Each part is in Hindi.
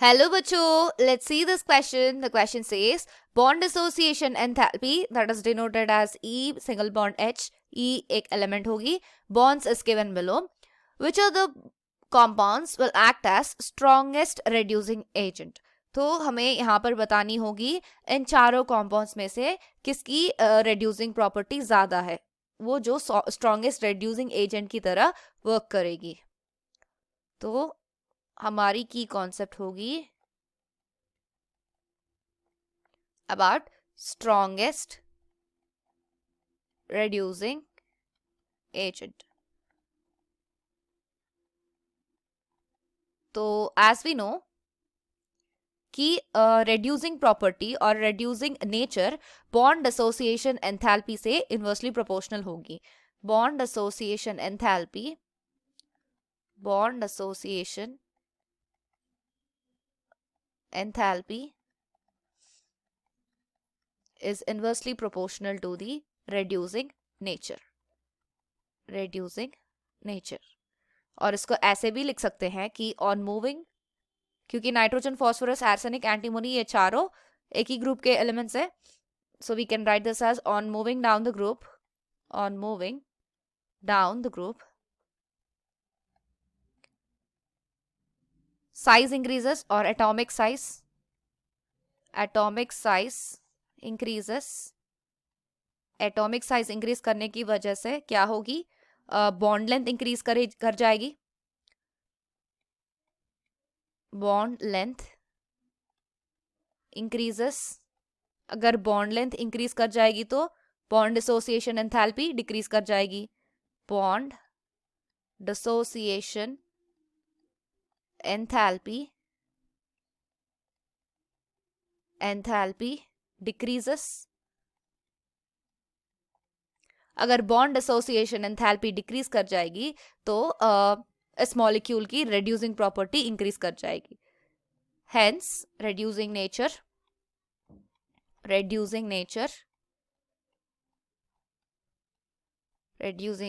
Hello, Bacho. Let's see this question. The question says bond dissociation enthalpy, that is denoted as E single bond H. E एक element होगी. Bonds is given below. Which of the compounds will act as strongest reducing agent? तो हमें यहाँ पर बतानी होगी इन चारों compounds में से किसकी reducing property ज़्यादा है, वो जो strongest reducing agent की तरह work करेगी. तो हमारी की कॉन्सेप्ट होगी about strongest reducing agent. तो as we know कि reducing property और reducing nature bond association enthalpy से inversely proportional होगी. Bond association enthalpy is inversely proportional to the reducing nature. और इसको ऐसे भी लिख सकते हैं कि on moving, क्योंकि नाइट्रोजन फॉस्फोरस आर्सेनिक एंटीमोनी ये चारों एक ही ग्रुप के एलिमेंट्स है, so we can write this as on moving down the group size increases or atomic size increases. Atomic size increase करने की वजह से क्या होगी, बॉन्ड लेंथ इंक्रीज कर जाएगी. Bond length increases. अगर बॉन्ड लेंथ इंक्रीज कर जाएगी तो बॉन्ड डिसोसिएशन एंथैल्पी डिक्रीज कर जाएगी. Bond dissociation enthalpy decreases. अगर बॉन्ड एसोसिएशन एंथैल्पी डिक्रीज कर जाएगी तो इस मॉलिक्यूल की रेड्यूसिंग प्रॉपर्टी इंक्रीज कर जाएगी. Hence reducing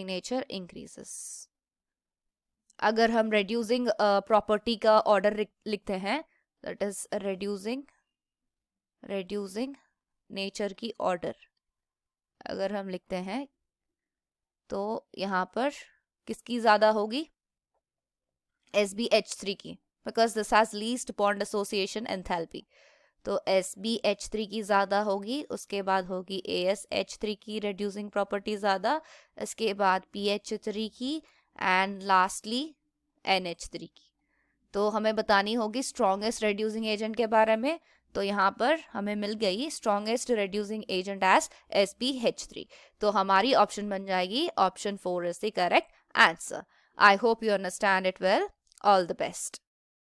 nature increases. अगर हम रेड्यूसिंग प्रॉपर्टी का ऑर्डर लिखते हैं, दैट इज रेड्यूसिंग नेचर की ऑर्डर अगर हम लिखते हैं तो यहाँ पर किसकी ज्यादा होगी, SbH3 की, because this has least bond association enthalpy. तो SbH3 की ज्यादा होगी, उसके बाद होगी AsH3 की रेड्यूसिंग प्रॉपर्टी ज्यादा, इसके बाद PH3 की एंड लास्टली NH3 की. तो हमें बतानी होगी स्ट्रॉन्गेस्ट रेड्यूसिंग एजेंट के बारे में. तो यहाँ पर हमें मिल गई strongest reducing agent as SbH3. तो हमारी ऑप्शन बन जाएगी option 4 is the correct answer. I hope you understand it well. All the best.